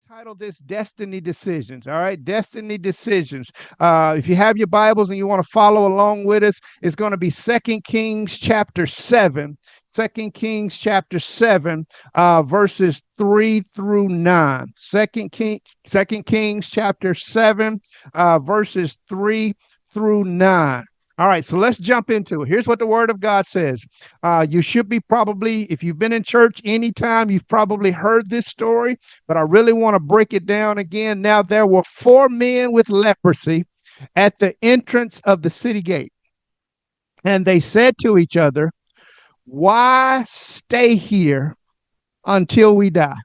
titled this Destiny Decisions. All right, Destiny Decisions. If you have your Bibles and you want to follow along with us, it's going to be Second Kings chapter 7. Second Kings chapter 7, verses 3 through 9. Second Kings chapter 7, verses 3 through 9. All right, so let's jump into it. Here's what the Word of God says. You should be probably, if you've been in church anytime, you've probably heard this story, but I really want to break it down again. Now, there were 4 men with leprosy at the entrance of the city gate, and they said to each other, "Why stay here until we die?"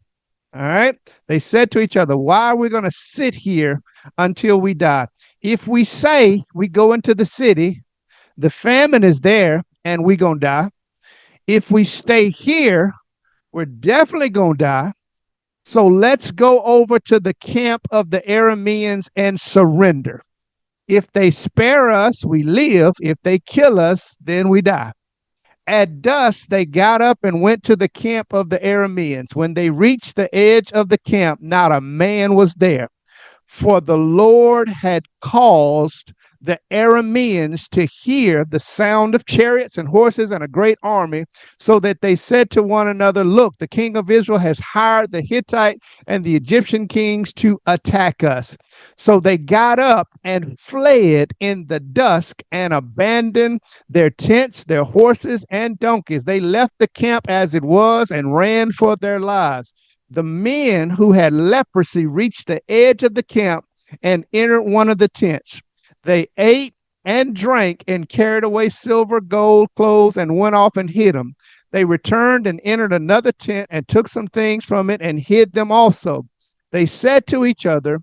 All right. They said to each other, "Why are we going to sit here until we die? If we say we go into the city, the famine is there and we're going to die. If we stay here, we're definitely going to die. So let's go over to the camp of the Arameans and surrender. If they spare us, we live. If they kill us, then we die." At dusk, they got up and went to the camp of the Arameans. When they reached the edge of the camp, not a man was there, for the Lord had caused the Arameans to hear the sound of chariots and horses and a great army, so that they said to one another, "Look, the king of Israel has hired the Hittite and the Egyptian kings to attack us." So they got up and fled in the dusk and abandoned their tents, their horses, and donkeys. They left the camp as it was and ran for their lives. The men who had leprosy reached the edge of the camp and entered one of the tents. They ate and drank and carried away silver, gold, clothes, and went off and hid them. They returned and entered another tent and took some things from it and hid them also. They said to each other,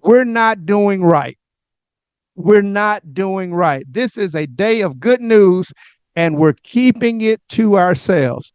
"We're not doing right. We're not doing right. This is a day of good news, and we're keeping it to ourselves.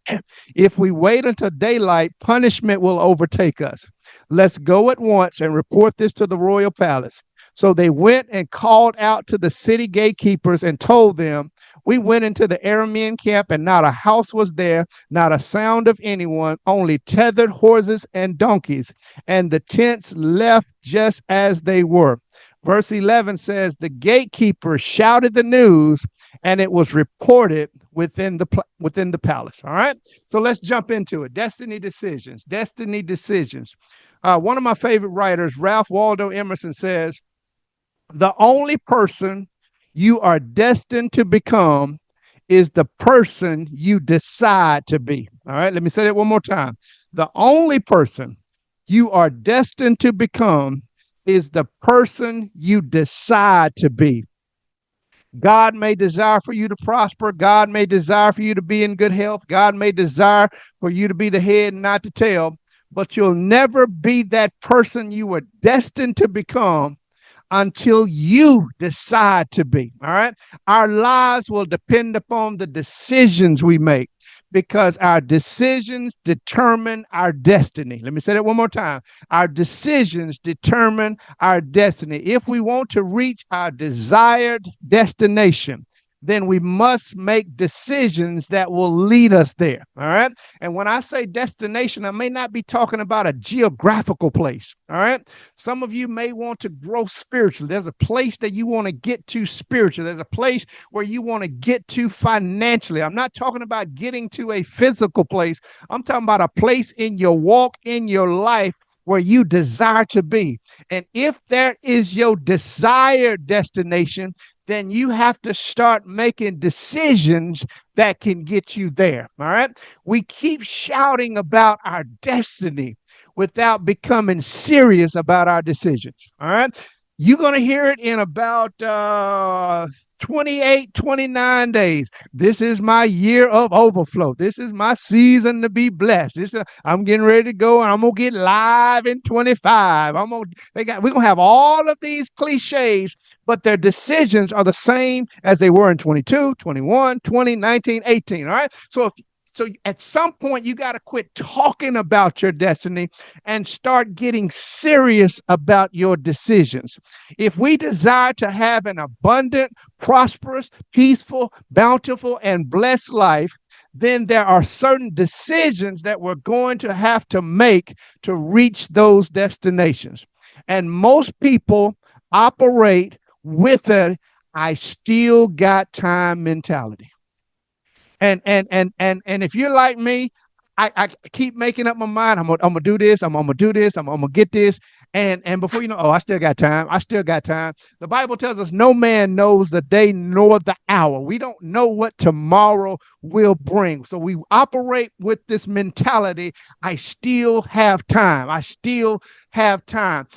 If we wait until daylight, punishment will overtake us. Let's go at once and report this to the royal palace." So they went and called out to the city gatekeepers and told them, "We went into the Aramean camp, and not a house was there, not a sound of anyone, only tethered horses and donkeys, and the tents left just as they were." Verse 11 says, "The gatekeepers shouted the news, and it was reported within the palace." All right, so let's jump into it. Destiny decisions. Destiny decisions. One of my favorite writers, Ralph Waldo Emerson, says, "The only person you are destined to become is the person you decide to be." All right, let me say that one more time. The only person you are destined to become is the person you decide to be. God may desire for you to prosper. God may desire for you to be in good health. God may desire for you to be the head and not the tail, but you'll never be that person you were destined to become until you decide to be. All right. Our lives will depend upon the decisions we make, because our decisions determine our destiny. Let me say that one more time. Our decisions determine our destiny. If we want to reach our desired destination, then we must make decisions that will lead us there. All right. And when I say destination, I may not be talking about a geographical place. All right. Some of you may want to grow spiritually. There's a place that you want to get to spiritually. There's a place where you want to get to financially. I'm not talking about getting to a physical place. I'm talking about a place in your walk, in your life, where you desire to be. And if there is your desired destination, then you have to start making decisions that can get you there. All right. We keep shouting about our destiny without becoming serious about our decisions. All right. You're going to hear it in about 28, 29 days. This is my year of overflow. This is my season to be blessed. I'm getting ready to go, and I'm going to get live in 25. We're going to have all of these cliches, but their decisions are the same as they were in 22, 21, 20, 19, 18. All right. So at some point, you got to quit talking about your destiny and start getting serious about your decisions. If we desire to have an abundant, prosperous, peaceful, bountiful, and blessed life, then there are certain decisions that we're going to have to make to reach those destinations. And most people operate with a I still got time mentality. And if you're like me, I keep making up my mind. I'm gonna do this. I'm gonna do this. I'm gonna get this. And before you know, oh, I still got time. I still got time. The Bible tells us no man knows the day nor the hour. We don't know what tomorrow will bring. So we operate with this mentality. I still have time. I still have time.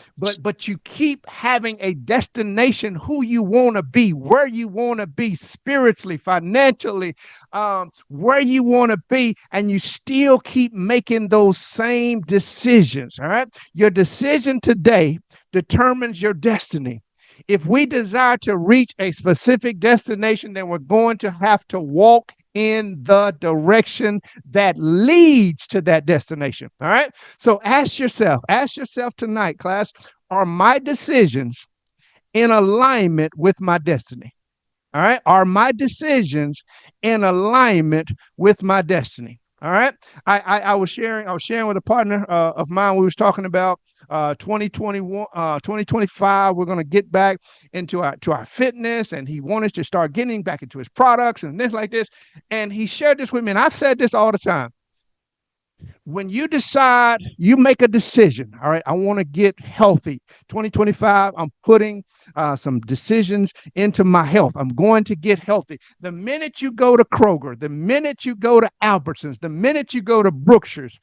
But you keep having a destination, who you want to be, where you want to be spiritually, financially, where you want to be, and you still keep making those same decisions. All right. Your decision today determines your destiny. If we desire to reach a specific destination, then we're going to have to walk in the direction that leads to that destination. All right. So ask yourself tonight, class, are my decisions in alignment with my destiny? All right. Are my decisions in alignment with my destiny? All right. I was sharing with a partner of mine. We was talking about 2021, 2025. We're going to get back into our fitness, and he wanted to start getting back into his products and this like this. And he shared this with me, and I've said this all the time. When you decide, you make a decision. All right, I want to get healthy. 2025, I'm putting some decisions into my health. I'm going to get healthy. The minute you go to Kroger, the minute you go to Albertsons, the minute you go to Brookshire's,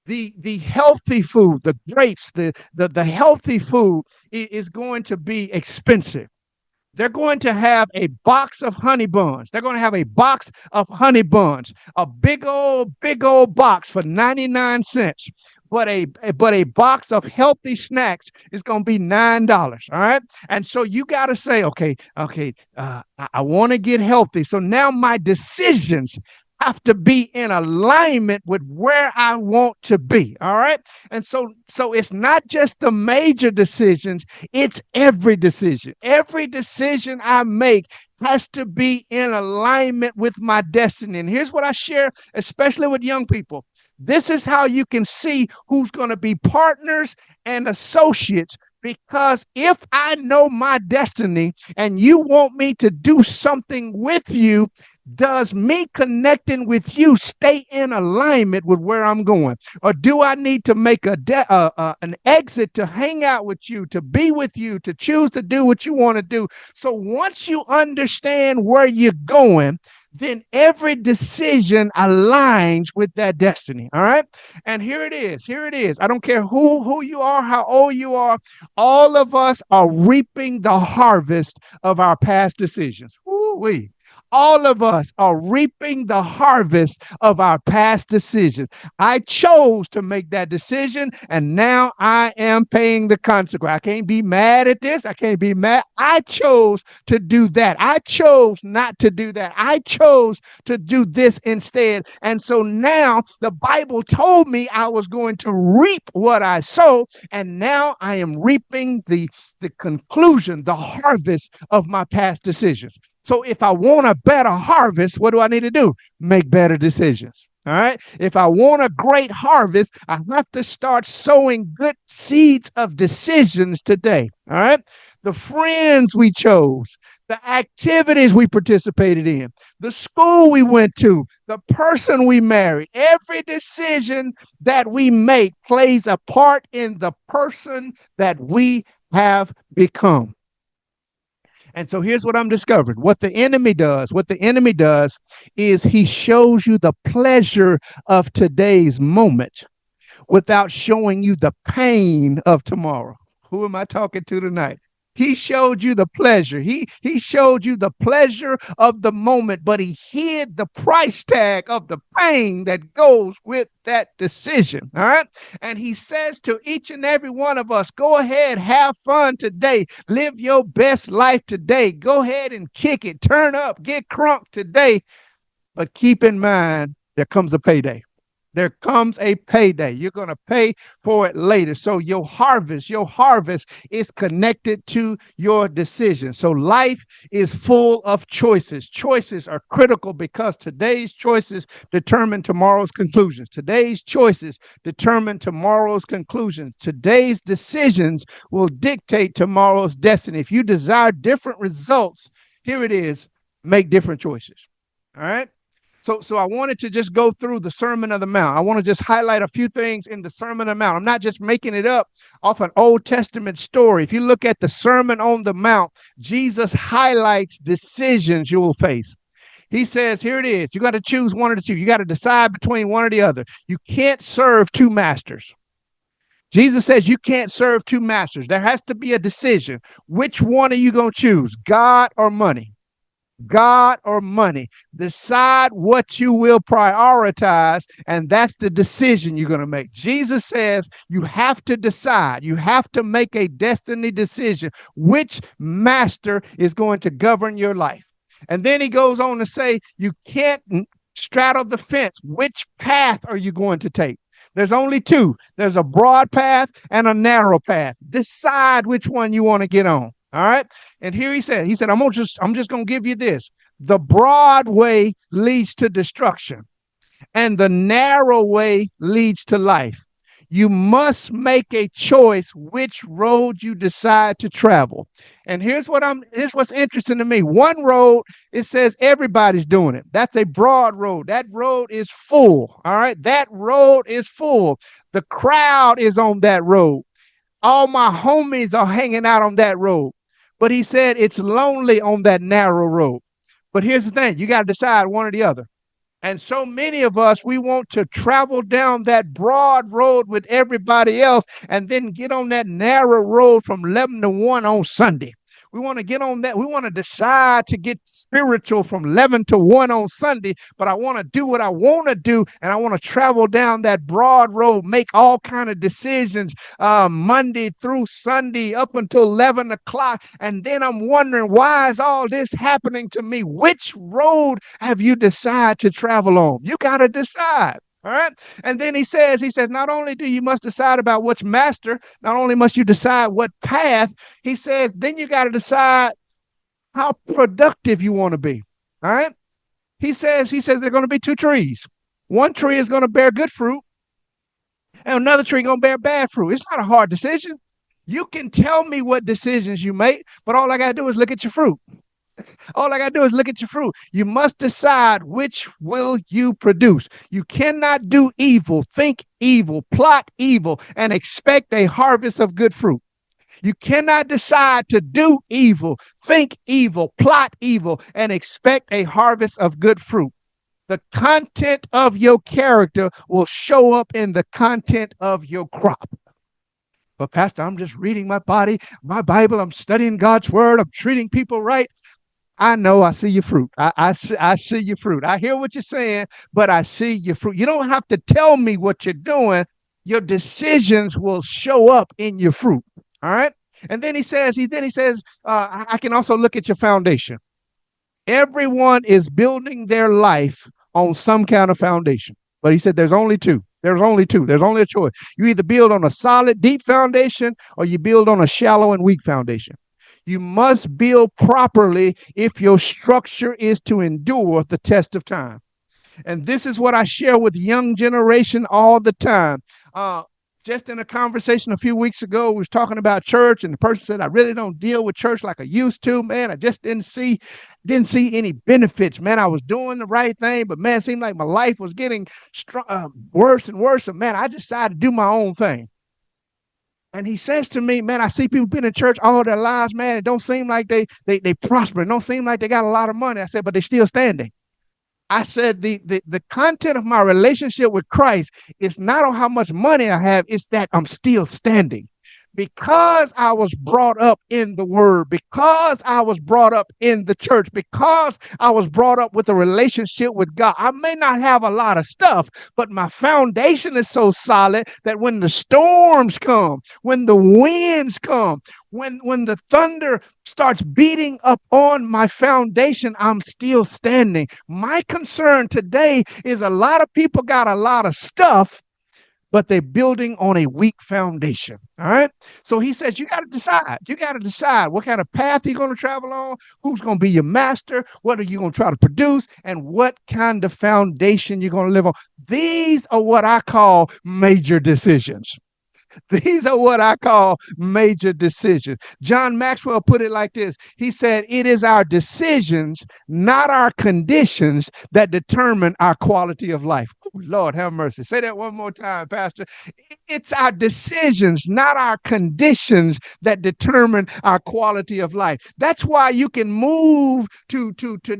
the healthy food, the grapes, the healthy food is going to be expensive. They're going to have a box of honey buns. They're going to have a box of honey buns, a big old box for 99 cents. But a box of healthy snacks is going to be $9. All right. And so you got to say, okay, I want to get healthy. So now my decisions have to be in alignment with where I want to be. All right. And so it's not just the major decisions, it's every decision. Every decision I make has to be in alignment with my destiny. And here's what I share, especially with young people. This is how you can see who's going to be partners and associates. Because if I know my destiny and you want me to do something with you, does me connecting with you stay in alignment with where I'm going? Or do I need to make an exit to hang out with you, to be with you, to choose to do what you want to do? So once you understand where you're going, then every decision aligns with that destiny. All right. And here it is. I don't care who you are, how old you are. All of us are reaping the harvest of our past decisions. Woo-wee. All of us are reaping the harvest of our past decisions. I chose to make that decision, and now I am paying the consequence. I can't be mad at this. I can't be mad. I chose to do that. I chose not to do that. I chose to do this instead. And so now the Bible told me I was going to reap what I sow, and now I am reaping the conclusion, the harvest of my past decisions. So if I want a better harvest, what do I need to do? Make better decisions. All right. If I want a great harvest, I have to start sowing good seeds of decisions today. All right. The friends we chose, the activities we participated in, the school we went to, the person we married, every decision that we make plays a part in the person that we have become. And so here's what I'm discovering. What the enemy does is he shows you the pleasure of today's moment without showing you the pain of tomorrow. Who am I talking to tonight? He showed you the pleasure. He showed you the pleasure of the moment, but he hid the price tag of the pain that goes with that decision. All right. And he says to each and every one of us, go ahead, have fun today. Live your best life today. Go ahead and kick it, turn up, get crunk today. But keep in mind, there comes a payday. There comes a payday. You're going to pay for it later. So your harvest is connected to your decision. So life is full of choices. Choices are critical because today's choices determine tomorrow's conclusions. Today's choices determine tomorrow's conclusions. Today's decisions will dictate tomorrow's destiny. If you desire different results, here it is, make different choices. All right. So I wanted to just go through the Sermon on the Mount. I want to just highlight a few things in the Sermon on the Mount. I'm not just making it up off an Old Testament story. If you look at the Sermon on the Mount, Jesus highlights decisions you will face. He says, here it is. You got to choose one of the two. You got to decide between one or the other. You can't serve two masters. Jesus says you can't serve two masters. There has to be a decision. Which one are you going to choose, God or money? God or money. Decide what you will prioritize, and that's the decision you're going to make. Jesus says you have to decide. You have to make a destiny decision. Which master is going to govern your life? And then he goes on to say you can't straddle the fence. Which path are you going to take? There's only two. There's a broad path and a narrow path. Decide which one you want to get on. All right. And here he said, I'm just going to give you this. The broad way leads to destruction, and the narrow way leads to life. You must make a choice which road you decide to travel. And here's what's interesting to me. One road, it says everybody's doing it. That's a broad road. That road is full. All right. That road is full. The crowd is on that road. All my homies are hanging out on that road. But he said it's lonely on that narrow road. But here's the thing. You got to decide one or the other. And so many of us, we want to travel down that broad road with everybody else and then get on that narrow road from 11 to 1 on Sunday. We want to get on that. We want to decide to get spiritual from 11 to 1 on Sunday, but I want to do what I want to do, and I want to travel down that broad road, make all kind of decisions Monday through Sunday up until 11 o'clock, and then I'm wondering, why is all this happening to me? Which road have you decided to travel on? You got to decide. All right. And then he says, not only do you must decide about which master, not only must you decide what path, he says, then you got to decide how productive you want to be. All right. He says there are going to be two trees. One tree is going to bear good fruit, and another tree going to bear bad fruit. It's not a hard decision. You can tell me what decisions you make, but all I got to do is look at your fruit. All I got to do is look at your fruit. You must decide which will you produce. You cannot do evil, think evil, plot evil, and expect a harvest of good fruit. You cannot decide to do evil, think evil, plot evil, and expect a harvest of good fruit. The content of your character will show up in the content of your crop. But Pastor, I'm just reading my Bible, I'm studying God's word, I'm treating people right. I know, I see your fruit. I see your fruit. I hear what you're saying, but I see your fruit. You don't have to tell me what you're doing. Your decisions will show up in your fruit. All right. And then he says, I can also look at your foundation. Everyone is building their life on some kind of foundation. But he said there's only two. There's only a choice. You either build on a solid, deep foundation, or you build on a shallow and weak foundation. You must build properly if your structure is to endure the test of time. And this is what I share with the young generation all the time. Just in a conversation a few weeks ago, we was talking about church, and the person said, I really don't deal with church like I used to, man. I just didn't see any benefits, man. I was doing the right thing, but man, it seemed like my life was getting worse and worse. And man, I decided to do my own thing. And he says to me, man, I see people been in church all their lives, man. It don't seem like they prosper. It don't seem like they got a lot of money. I said, but they're still standing. I said, the content of my relationship with Christ is not on how much money I have. It's that I'm still standing. Because I was brought up in the word, because I was brought up in the church, because I was brought up with a relationship with God. I may not have a lot of stuff, but my foundation is so solid that when the storms come, when the winds come, when the thunder starts beating up on my foundation, I'm still standing. My concern today is a lot of people got a lot of stuff, but they're building on a weak foundation. All right. So he says, you got to decide. You got to decide what kind of path you're going to travel on, who's going to be your master, what are you going to try to produce, and what kind of foundation you're going to live on. These are what I call major decisions. These are what I call major decisions. John Maxwell put it like this. He said, it is our decisions, not our conditions, that determine our quality of life. Oh, Lord, have mercy. Say that one more time, Pastor. It's our decisions, not our conditions, that determine our quality of life. That's why you can move to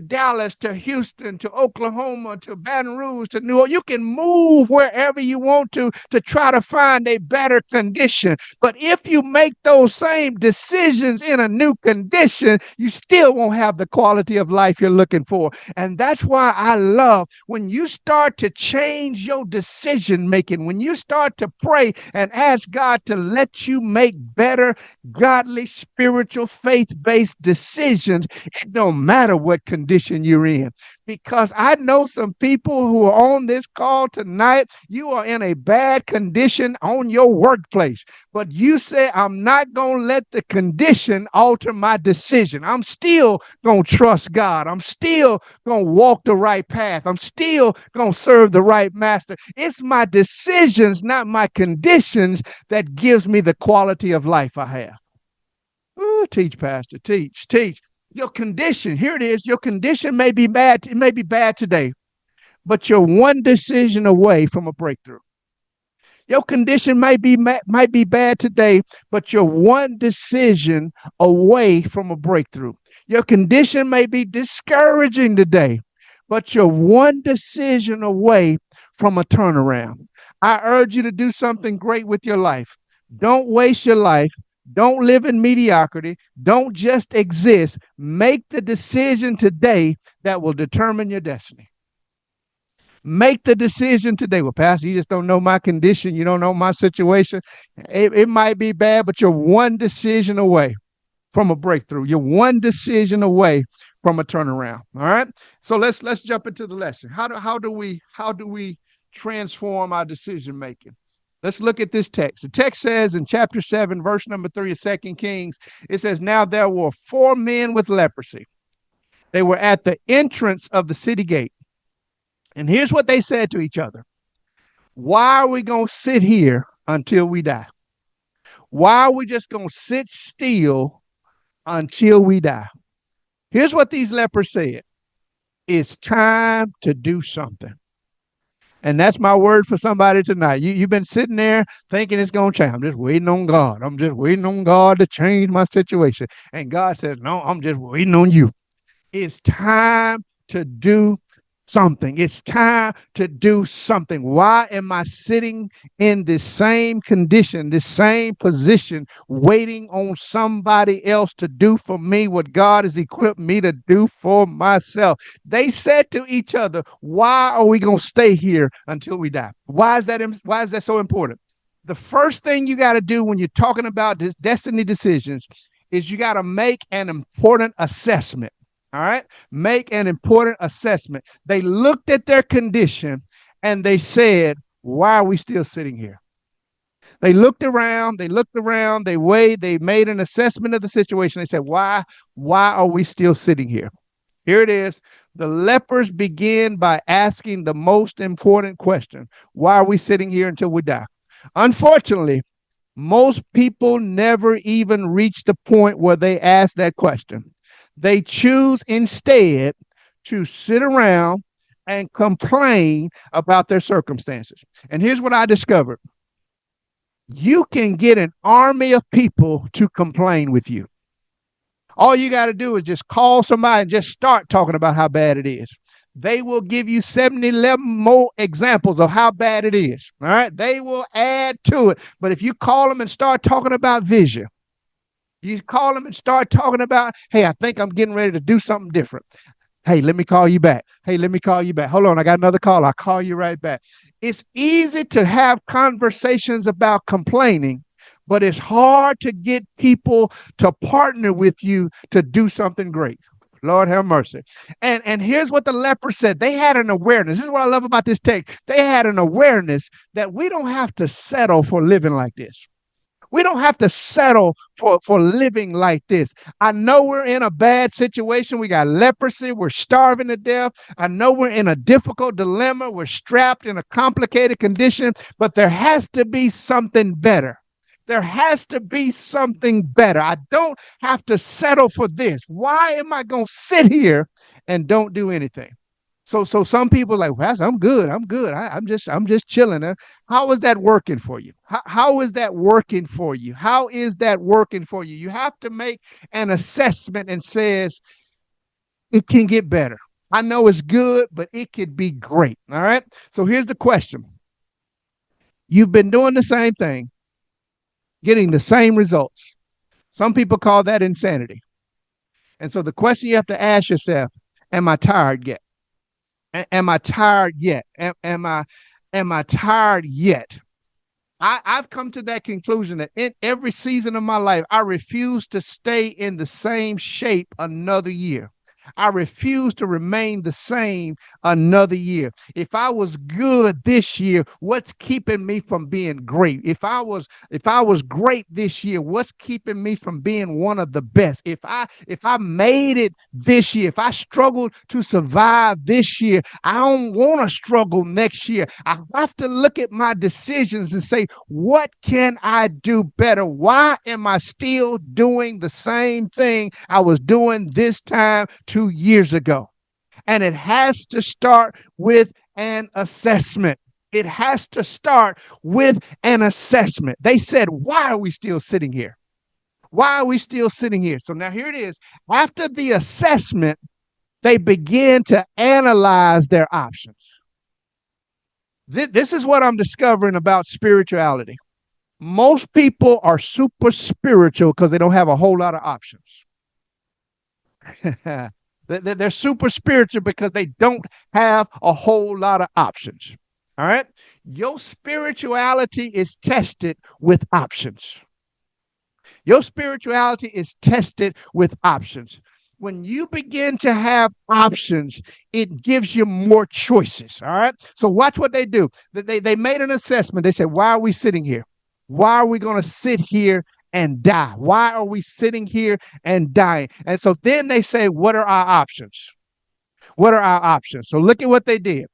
Dallas, to Houston, to Oklahoma, to Baton Rouge, to New York. You can move wherever you want to try to find a better condition. But if you make those same decisions in a new condition, you still won't have the quality of life you're looking for. And that's why I love when you start to change your decision making, when you start to pray and ask God to let you make better, godly, spiritual, faith-based decisions. It don't matter what condition you're in. Because I know some people who are on this call tonight, you are in a bad condition on your workplace, but you say, I'm not going to let the condition alter my decision. I'm still going to trust God. I'm still going to walk the right path. I'm still going to serve the right master. It's my decisions, not my conditions, that gives me the quality of life I have. Ooh, teach, Pastor, teach. Your condition, here it is. Your condition may be bad. It may be bad today, but you're one decision away from a breakthrough. Your condition might be bad today, but you're one decision away from a breakthrough. Your condition may be discouraging today, but you're one decision away from a turnaround. I urge you to do something great with your life. Don't waste your life. Don't live in mediocrity. Don't just exist. Make the decision today that will determine your destiny. Make the decision today. Well, Pastor, you just don't know my condition. You don't know my situation. It might be bad, but you're one decision away from a breakthrough. You're one decision away from a turnaround. All right. So let's jump into the lesson. How do we transform our decision making? Let's look at this text. The text says in chapter 7, verse number 3 of 2 Kings, it says, now there were 4 men with leprosy. They were at the entrance of the city gate. And here's what they said to each other. Why are we going to sit here until we die? Why are we just going to sit still until we die? Here's what these lepers said. It's time to do something. And that's my word for somebody tonight. You've been sitting there thinking it's going to change. I'm just waiting on God. I'm just waiting on God to change my situation. And God says, no, I'm just waiting on you. It's time to do something. It's time to do something. Why am I sitting in this same condition, this same position, waiting on somebody else to do for me what God has equipped me to do for myself? They said to each other, why are we going to stay here until we die? Why is that so important? The first thing you got to do when you're talking about this destiny decisions is you got to make an important assessment. All right. Make an important assessment. They looked at their condition and they said, why are we still sitting here? They looked around, they weighed, they made an assessment of the situation. They said, why are we still sitting here? Here it is. The lepers begin by asking the most important question. Why are we sitting here until we die? Unfortunately, most people never even reach the point where they ask that question. They choose instead to sit around and complain about their circumstances. And here's what I discovered. You can get an army of people to complain with you. All you got to do is just call somebody and just start talking about how bad it is. they will give you 11 more examples of how bad it is. All right. They will add to it. But if you call them and start talking about vision, you call them and start talking about, hey, I think I'm getting ready to do something different. Hey, let me call you back. Hey, let me call you back. Hold on. I got another call. I'll call you right back. It's easy to have conversations about complaining, but it's hard to get people to partner with you to do something great. Lord have mercy. And here's what the leper said. They had an awareness. This is what I love about this text. They had an awareness that we don't have to settle for living like this. We don't have to settle for living like this. I know we're in a bad situation. We got leprosy. We're starving to death. I know we're in a difficult dilemma. We're strapped in a complicated condition, but there has to be something better. There has to be something better. I don't have to settle for this. Why am I going to sit here and don't do anything? So some people are like, well, I'm good. I'm just chilling. How is that working for you? How is that working for you? How is that working for you? You have to make an assessment and says it can get better. I know it's good, but it could be great. All right. So here's the question. You've been doing the same thing, getting the same results. Some people call that insanity. And so the question you have to ask yourself, am I tired yet? Am I tired yet? Am I tired yet? I've come to that conclusion that in every season of my life, I refuse to stay in the same shape another year. I refuse to remain the same another year. If I was good this year, what's keeping me from being great? If I was great this year, what's keeping me from being one of the best? If I made it this year, if I struggled to survive this year, I don't want to struggle next year. I have to look at my decisions and say, what can I do better? Why am I still doing the same thing I was doing this time 2 years ago? And it has to start with an assessment. It has to start with an assessment. They said, why are we still sitting here? Why are we still sitting here? So now here it is. After the assessment, they begin to analyze their options. This is what I'm discovering about spirituality. Most people are super spiritual because they don't have a whole lot of options. They're super spiritual because they don't have a whole lot of options. All right. Your spirituality is tested with options. Your spirituality is tested with options. When you begin to have options, it gives you more choices. All right. So watch what they do. They made an assessment. They said, why are we sitting here? Why are we going to sit here and die? Why are we sitting here and dying? And so then they say, what are our options? What are our options? So look at what they did.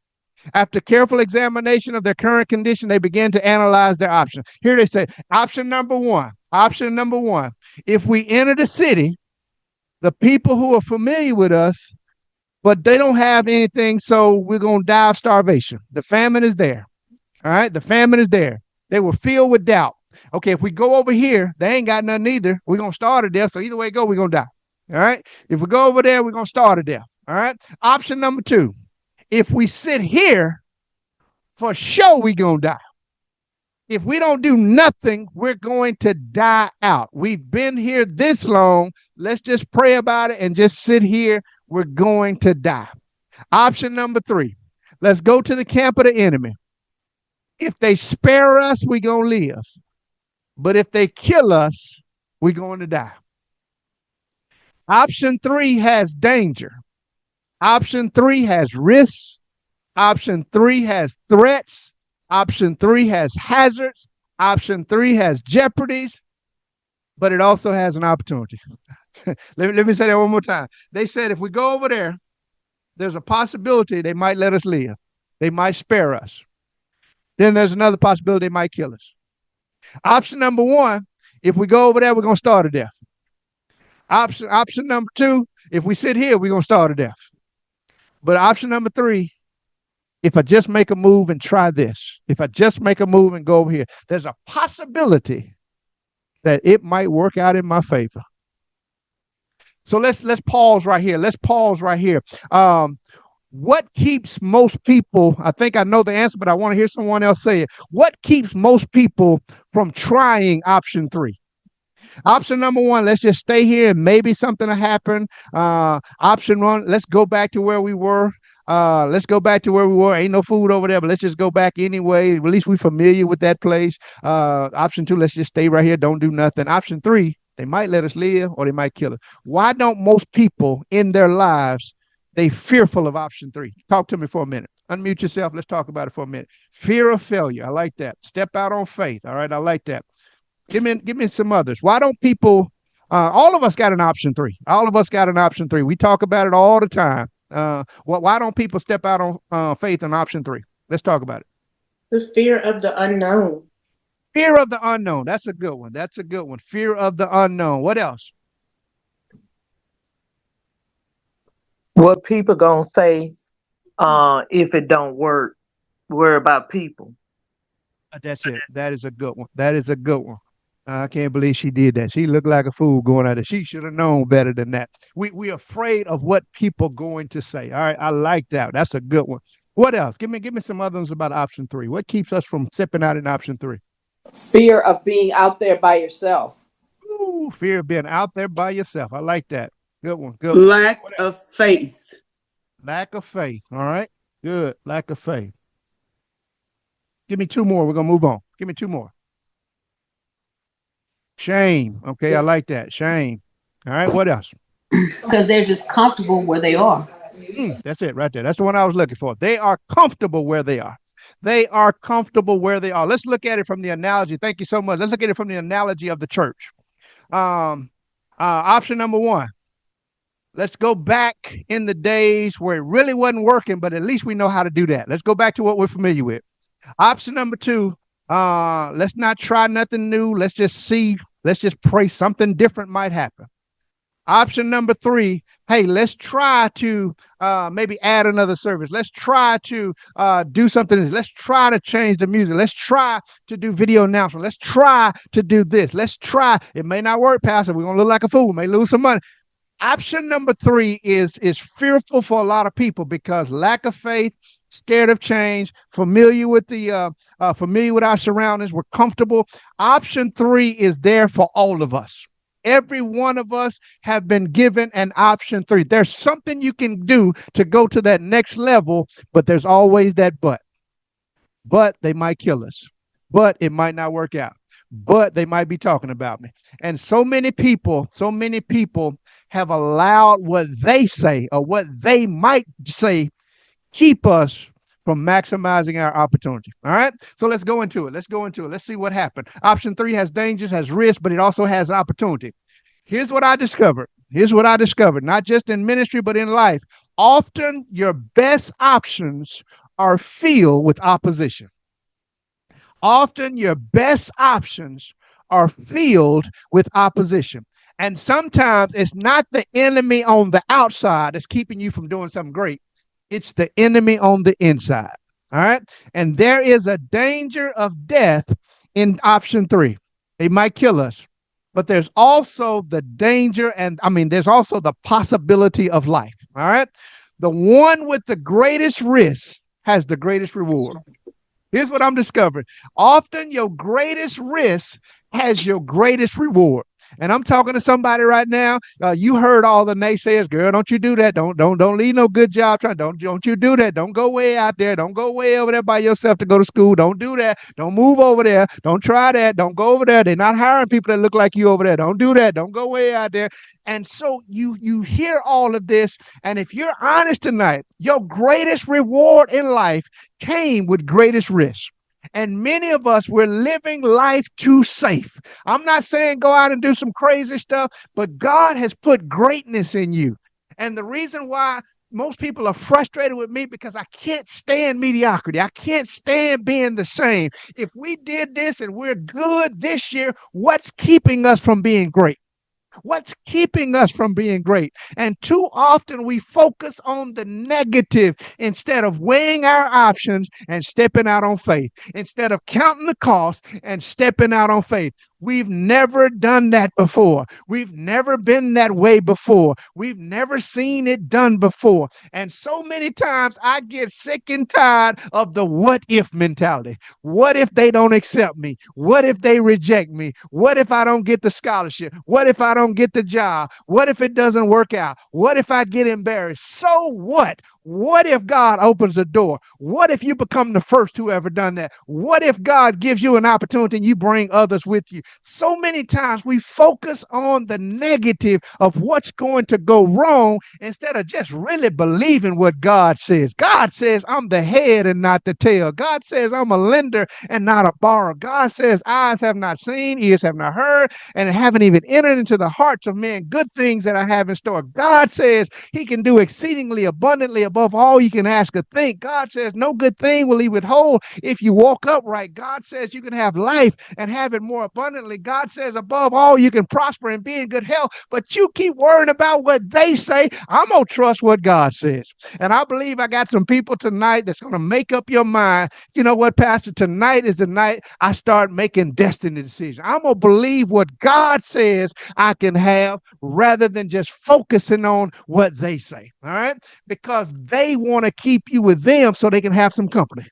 After careful examination of their current condition, they began to analyze their options. Here they say, option number one, if we enter the city, the people who are familiar with us, but they don't have anything, so we're going to die of starvation. The famine is there. All right, the famine is there. They were filled with doubt. Okay, if we go over here, they ain't got nothing either. We're going to starve to death. So either way it go, we're going to die. All right. If we go over there, we're going to starve to death. All right. Option number two, if we sit here, for sure we're going to die. If we don't do nothing, we're going to die out. We've been here this long. Let's just pray about it and just sit here. We're going to die. Option number three, let's go to the camp of the enemy. If they spare us, we're going to live. But if they kill us, we're going to die. Option three has danger. Option three has risks. Option three has threats. Option three has hazards. Option three has jeopardies, but it also has an opportunity. let me say that one more time. They said if we go over there, there's a possibility they might let us live. They might spare us. Then there's another possibility they might kill us. Option number one, if we go over there, we're going to starve to death. Option number two, if we sit here, we're going to starve to death. But option number three, if I just make a move and try this, if I just make a move and go over here, there's a possibility that it might work out in my favor. So let's pause right here. What keeps most people, I think I know the answer, but I want to hear someone else say it. What keeps most people from trying option three? Option number one, let's just stay here and maybe something will happen. Option one, let's go back to where we were. Let's go back to where we were. Ain't no food over there, but let's just go back anyway. At least we're familiar with that place. Option two, let's just stay right here. Don't do nothing. Option three, they might let us live or they might kill us. Why don't most people in their lives, they fearful of option three? Talk to me for a minute. Unmute yourself. Let's talk about it for a minute. Fear of failure. I like that. Step out on faith. All right. I like that. Give me some others. Why don't people? All of us got an option three. All of us got an option three. We talk about it all the time. Why don't people step out on faith on option three? Let's talk about it. The fear of the unknown. Fear of the unknown. That's a good one. That's a good one. Fear of the unknown. What else? What people gonna say if it don't work? Worry about people. That's it. That is a good one. That is a good one. I can't believe she did that. She looked like a fool going at it. She should have known better than that. We're afraid of what people going to say. All right, I like that. That's a good one. What else? Give me some other ones about option three. What keeps us from stepping out in option three? Fear of being out there by yourself. Ooh, fear of being out there by yourself. I like that. Good one. Good one. Lack of faith. Lack of faith. All right. Good. Lack of faith. Give me two more. We're gonna move on. Give me two more. Shame. Okay, I like that. Shame. All right. What else? Because they're just comfortable where they are. That's it right there. That's the one I was looking for. They are comfortable where they are. They are comfortable where they are. Let's look at it from the analogy. Thank you so much. Let's look at it from the analogy of the church. Option number one. Let's go back in the days where it really wasn't working, but at least we know how to do that. Let's go back to what we're familiar with. Option number two, let's not try nothing new. Let's just see. Let's just pray something different might happen. Option number three, hey, let's try to maybe add another service. Let's try to do something. Let's try to change the music. Let's try to do video announcement. Let's try to do this. Let's try. It may not work, Pastor. We're going to look like a fool. We may lose some money. Option number three is fearful for a lot of people because lack of faith, scared of change, familiar with our surroundings. We're comfortable. Option three is there for all of us. Every one of us have been given an option three. There's something you can do to go to that next level, but there's always that but. But they might kill us. But it might not work out. But they might be talking about me. And so many people have allowed what they say or what they might say keep us from maximizing our opportunity. All right. So let's go into it. Let's see what happened. Option three has dangers, has risk, but it also has an opportunity. Here's what I discovered. Not just in ministry, but in life. Often your best options are filled with opposition. Often your best options are filled with opposition. And sometimes it's not the enemy on the outside that's keeping you from doing something great. It's the enemy on the inside. All right. And there is a danger of death in option three. They might kill us, but there's also the danger there's also the possibility of life. All right. The one with the greatest risk has the greatest reward. Here's what I'm discovering. Often your greatest risk has your greatest reward. And I'm talking to somebody right now. You heard all the naysayers. Girl, don't you do that. Don't leave no good job. Don't you do that. Don't go way out there. Don't go way over there by yourself to go to school. Don't do that. Don't move over there. Don't try that. Don't go over there. They're not hiring people that look like you over there. Don't do that. Don't go way out there. And so you hear all of this. And if you're honest tonight, your greatest reward in life came with greatest risk. And many of us, we're living life too safe. I'm not saying go out and do some crazy stuff, but God has put greatness in you. And the reason why most people are frustrated with me because I can't stand mediocrity. I can't stand being the same. If we did this and we're good this year, what's keeping us from being great? What's keeping us from being great? And too often we focus on the negative instead of weighing our options and stepping out on faith, instead of counting the cost and stepping out on faith. We've never done that before. We've never been that way before. We've never seen it done before. And so many times I get sick and tired of the what if mentality. What if they don't accept me? What if they reject me? What if I don't get the scholarship? What if I don't get the job? What if it doesn't work out? What if I get embarrassed? So what? What if God opens the door? What if you become the first who ever done that? What if God gives you an opportunity and you bring others with you? So many times we focus on the negative of what's going to go wrong instead of just really believing what God says. God says, I'm the head and not the tail. God says, I'm a lender and not a borrower. God says, eyes have not seen, ears have not heard, and haven't even entered into the hearts of men good things that I have in store. God says he can do exceedingly abundantly above all you can ask or think. God says no good thing will he withhold if you walk upright. God says you can have life and have it more abundantly. God says above all you can prosper and be in good health, but you keep worrying about what they say. I'm going to trust what God says. And I believe I got some people tonight that's going to make up your mind. You know what, Pastor? Tonight is the night I start making destiny decisions. I'm going to believe what God says I can have rather than just focusing on what they say. All right? Because they want to keep you with them so they can have some company.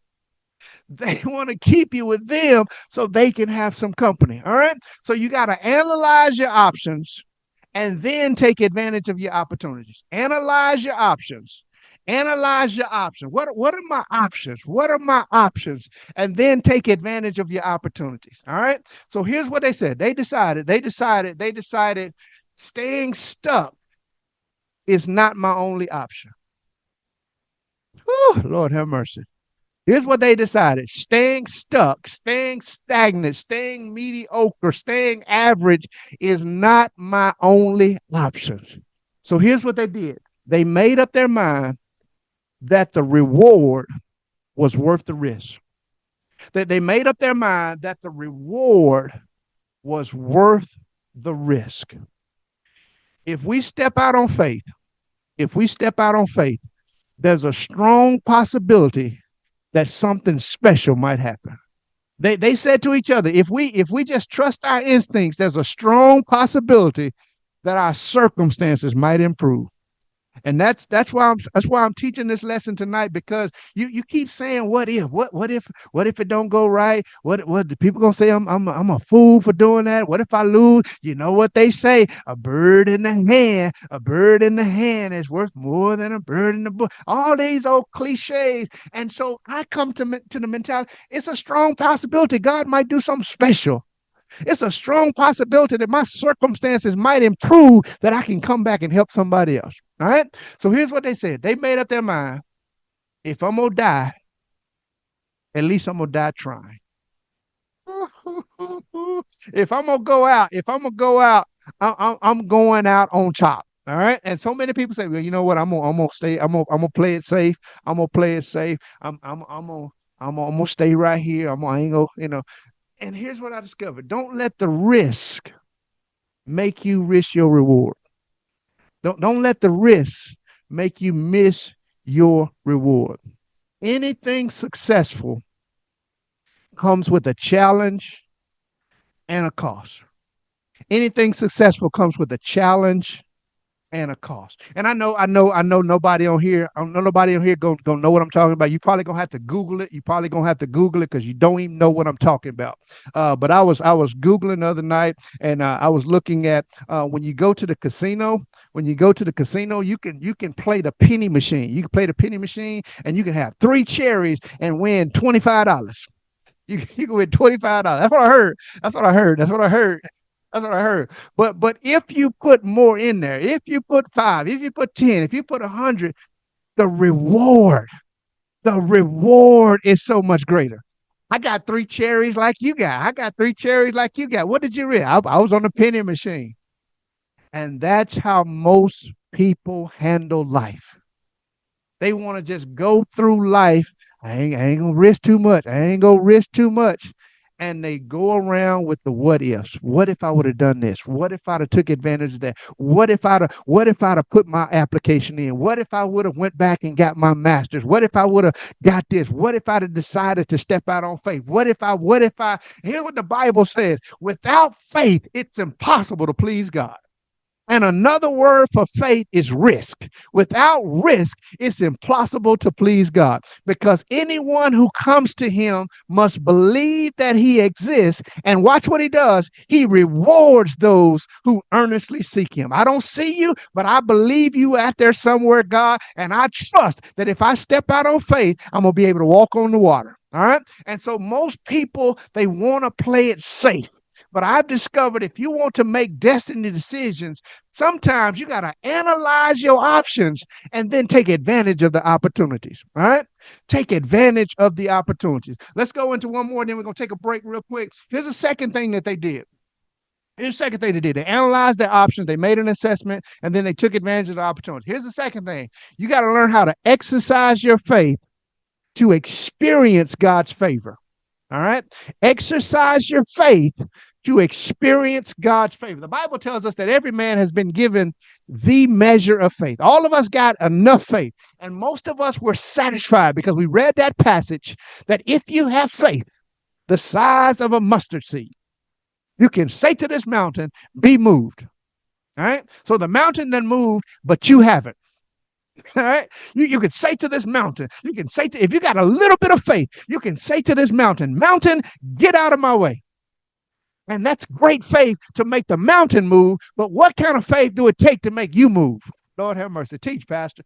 They want to keep you with them so they can have some company. All right? So you got to analyze your options and then take advantage of your opportunities. Analyze your options. Analyze your options. What are my options? What are my options? And then take advantage of your opportunities. All right. So here's what they said. They decided staying stuck is not my only option. Whew, Lord have mercy. Here's what they decided. Staying stuck, staying stagnant, staying mediocre, staying average is not my only option. So here's what they did. They made up their mind that the reward was worth the risk. That they made up their mind that the reward was worth the risk. If we step out on faith, there's a strong possibility that something special might happen. They said to each other, if we just trust our instincts, there's a strong possibility that our circumstances might improve. And that's why I'm teaching this lesson tonight, because you keep saying what if it don't go right? What the people gonna say? I'm a fool for doing that. What if I lose? You know what they say? A bird in the hand is worth more than a bird in the bush. All these old cliches. And so I come to the mentality, it's a strong possibility God might do something special. It's a strong possibility that my circumstances might improve, that I can come back and help somebody else. All right. So here's what they said. They made up their mind. If I'm going to die, at least I'm going to die trying. If I'm going to go out, I'm going out on top. All right. And so many people say, well, you know what? I'm gonna stay. I'm gonna play it safe. I'm gonna play it safe. I'm gonna stay right here. I ain't gonna. And here's what I discovered. Don't let the risk make you risk your reward. Don't let the risk make you miss your reward. Anything successful comes with a challenge and a cost. Anything successful comes with a challenge and a cost. And I know nobody on here gonna know what I'm talking about. You probably gonna have to Google it. Because you don't even know what I'm talking about. But I was Googling the other night, and I was looking at when you go to the casino. You can play the penny machine. You can play the penny machine, and you can have 3 cherries and win $25. You can win $25. That's what I heard. But if you put more in there, if you put 5, if you put 10, if you put 100, the reward is so much greater. I got 3 cherries like you got. What did you read? I was on the penny machine. And that's how most people handle life. They want to just go through life. I ain't gonna risk too much. and they go around with the what ifs. What if I would have done this? What if I'd have took advantage of that? What if I'd have put my application in? What if I would have went back and got my master's? What if I would have got this? What if I'd have decided to step out on faith? What if I hear what the Bible says? Without faith, it's impossible to please God. And another word for faith is risk. Without risk, it's impossible to please God, because anyone who comes to him must believe that he exists. And watch what he does. He rewards those who earnestly seek him. I don't see you, but I believe you out there somewhere, God. And I trust that if I step out on faith, I'm going to be able to walk on the water. All right. And so most people, they want to play it safe. But I've discovered if you want to make destiny decisions, sometimes you got to analyze your options and then take advantage of the opportunities. All right. Take advantage of the opportunities. Let's go into one more, then we're going to take a break real quick. Here's the second thing that they did. Here's the second thing they did. They analyzed their options. They made an assessment, and then they took advantage of the opportunity. Here's the second thing. You got to learn how to exercise your faith to experience God's favor. All right. Exercise your faith to experience God's favor. The Bible tells us that every man has been given the measure of faith. All of us got enough faith. And most of us were satisfied because we read that passage that if you have faith the size of a mustard seed, you can say to this mountain, be moved. All right. So the mountain done moved, but you haven't. All right. You can say to this mountain, if you got a little bit of faith, you can say to this mountain, get out of my way. And that's great faith to make the mountain move. But what kind of faith do it take to make you move? Lord have mercy. Teach, Pastor.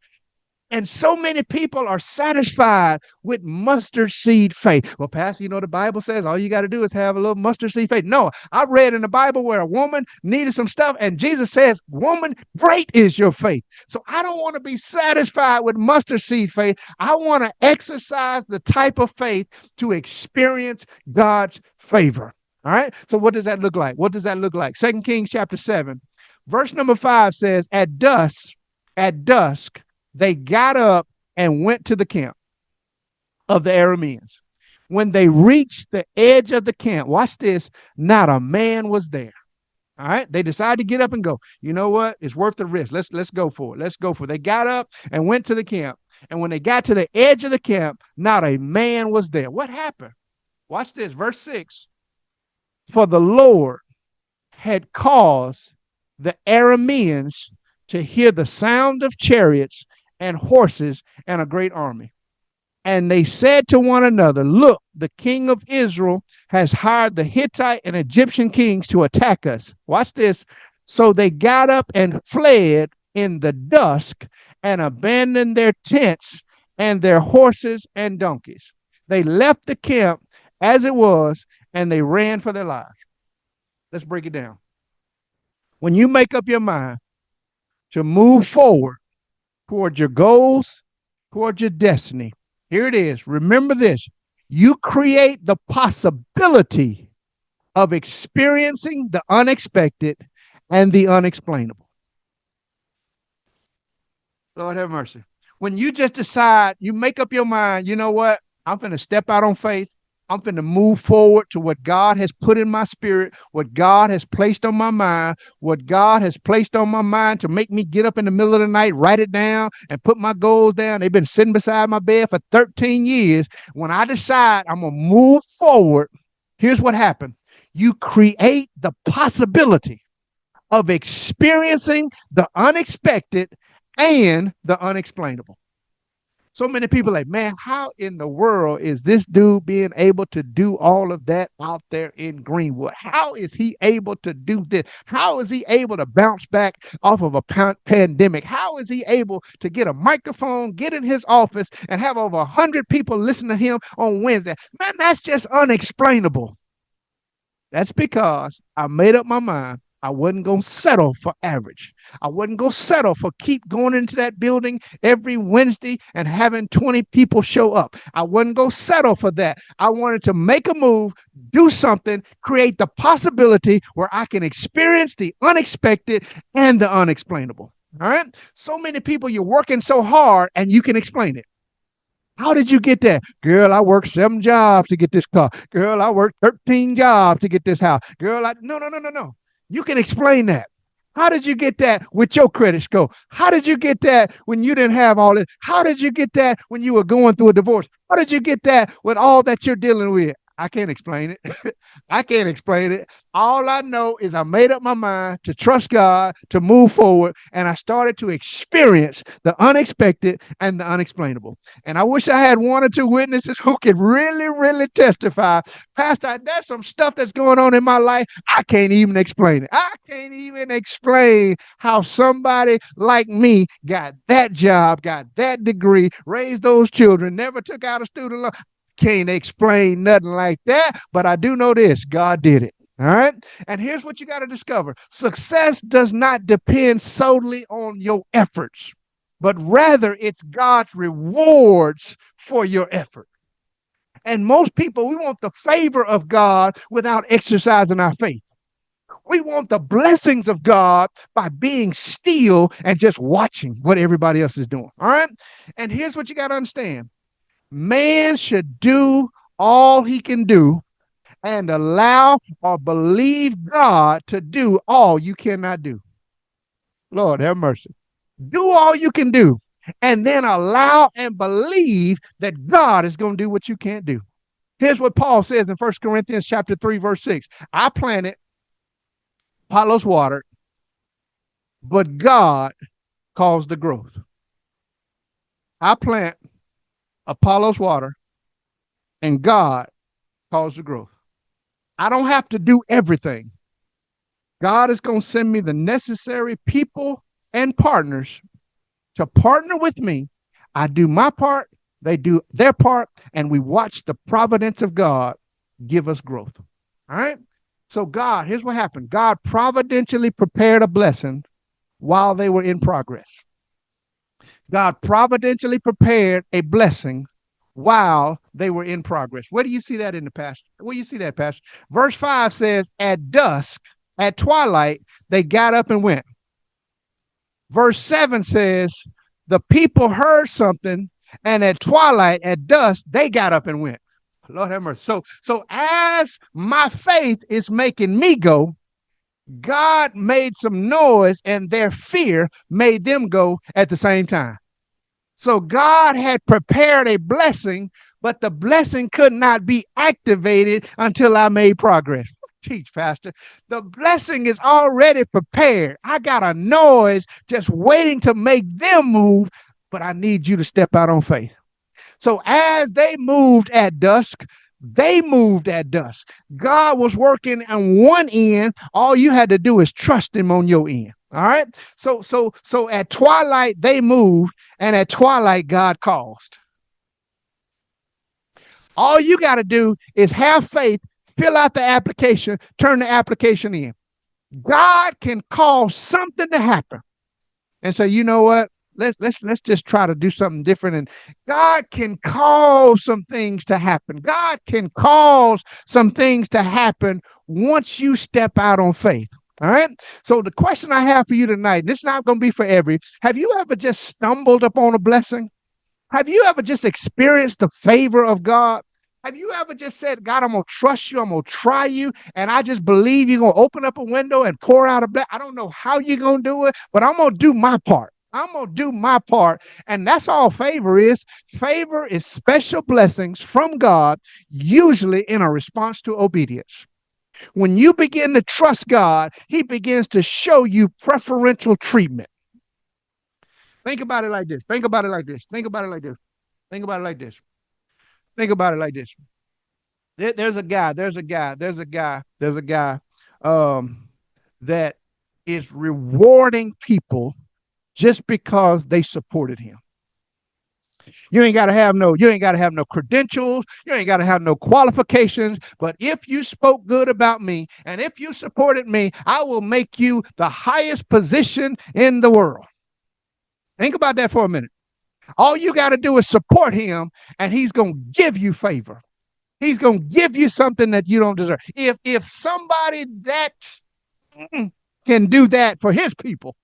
And so many people are satisfied with mustard seed faith. Well, Pastor, you know, the Bible says all you got to do is have a little mustard seed faith. No, I read in the Bible where a woman needed some stuff, and Jesus says, woman, great is your faith. So I don't want to be satisfied with mustard seed faith. I want to exercise the type of faith to experience God's favor. All right. So what does that look like? 2 Kings chapter 7, verse number 5 says, at dusk, they got up and went to the camp of the Arameans. When they reached the edge of the camp, watch this, not a man was there. All right. They decided to get up and go. You know what? It's worth the risk. Let's go for it. They got up and went to the camp. And when they got to the edge of the camp, not a man was there. What happened? Watch this. Verse 6. For the Lord had caused the Arameans to hear the sound of chariots and horses and a great army. And they said to one another, look, the king of Israel has hired the Hittite and Egyptian kings to attack us. Watch this. So they got up and fled in the dusk and abandoned their tents and their horses and donkeys. They left the camp as it was, and they ran for their lives. Let's break it down. When you make up your mind to move forward toward your goals, toward your destiny, here it is. Remember this. You create the possibility of experiencing the unexpected and the unexplainable. Lord have mercy. When you just decide, you make up your mind, you know what? I'm going to step out on faith. I'm going to move forward to what God has put in my spirit, what God has placed on my mind, what God has placed on my mind to make me get up in the middle of the night, write it down, and put my goals down. They've been sitting beside my bed for 13 years. When I decide I'm going to move forward, here's what happened. You create the possibility of experiencing the unexpected and the unexplainable. So many people are like, man, how in the world is this dude being able to do all of that out there in Greenwood? How is he able to do this? How is he able to bounce back off of a pandemic? How is he able to get a microphone, get in his office, and have over 100 people listen to him on Wednesday? Man, that's just unexplainable. That's because I made up my mind. I wasn't going to settle for average. I wasn't going to settle for keep going into that building every Wednesday and having 20 people show up. I wasn't going to settle for that. I wanted to make a move, do something, create the possibility where I can experience the unexpected and the unexplainable. All right. So many people, you're working so hard and you can explain it. How did you get that? Girl, I worked 7 jobs to get this car. Girl, I worked 13 jobs to get this house. Girl, no. You can explain that. How did you get that with your credit score? How did you get that when you didn't have all this? How did you get that when you were going through a divorce? How did you get that with all that you're dealing with? I can't explain it. I can't explain it. All I know is I made up my mind to trust God, to move forward, and I started to experience the unexpected and the unexplainable. And I wish I had 1 or 2 witnesses who could really, really testify. Pastor, there's some stuff that's going on in my life. I can't even explain it. I can't even explain how somebody like me got that job, got that degree, raised those children, never took out a student loan. Can't explain nothing like that, but I do know this: God did it. All right. And here's what you got to discover: success does not depend solely on your efforts, but rather it's God's rewards for your effort. And most people, we want the favor of God without exercising our faith. We want the blessings of God by being still and just watching what everybody else is doing. All right. And here's what you got to understand: man should do all he can do and allow or believe God to do all you cannot do. Lord have mercy. Do all you can do and then allow and believe that God is going to do what you can't do. Here's what Paul says in 1 Corinthians chapter 3, verse 6. I planted, Apollos watered, but God caused the growth. I plant, Apollos water, and God caused the growth. I don't have to do everything. God is going to send me the necessary people and partners to partner with me. I do my part, they do their part, and we watch the providence of God give us growth. All right? So God, here's what happened. God providentially prepared a blessing while they were in progress. God providentially prepared a blessing while they were in progress. Where do you see that in the passage? Where do you see that, Pastor? Verse 5 says, at dusk, at twilight, they got up and went. Verse 7 says, the people heard something, and at twilight, at dusk, they got up and went. Lord have mercy. So as my faith is making me go, God made some noise, and their fear made them go at the same time. So God had prepared a blessing, but the blessing could not be activated until I made progress. Teach, Pastor. The blessing is already prepared. I got a noise just waiting to make them move, but I need you to step out on faith. So as they moved at dusk, they moved at dusk. God was working on one end. All you had to do is trust him on your end. All right. So at twilight, they moved, and at twilight, God caused. All you got to do is have faith, fill out the application, turn the application in. God can cause something to happen and say, you know what? Let's just try to do something different. And God can cause some things to happen. God can cause some things to happen once you step out on faith. All right. So the question I have for you tonight, this is not going to be for every. Have you ever just stumbled upon a blessing? Have you ever just experienced the favor of God? Have you ever just said, God, I'm going to trust you, I'm going to try you, and I just believe you're going to open up a window and pour out a blessing? I don't know how you're going to do it, but I'm going to do my part. I'm going to do my part. And that's all favor is. Favor is special blessings from God, usually in a response to obedience. When you begin to trust God, he begins to show you preferential treatment. Think about it like this. Think about it like this. Think about it like this. Think about it like this. Think about it like this. There's a guy that is rewarding people just because they supported him. You ain't got to have no credentials. You ain't got to have no qualifications. But if you spoke good about me and if you supported me, I will make you the highest position in the world. Think about that for a minute. All you got to do is support him, and he's going to give you favor. He's going to give you something that you don't deserve. If somebody that can do that for his people,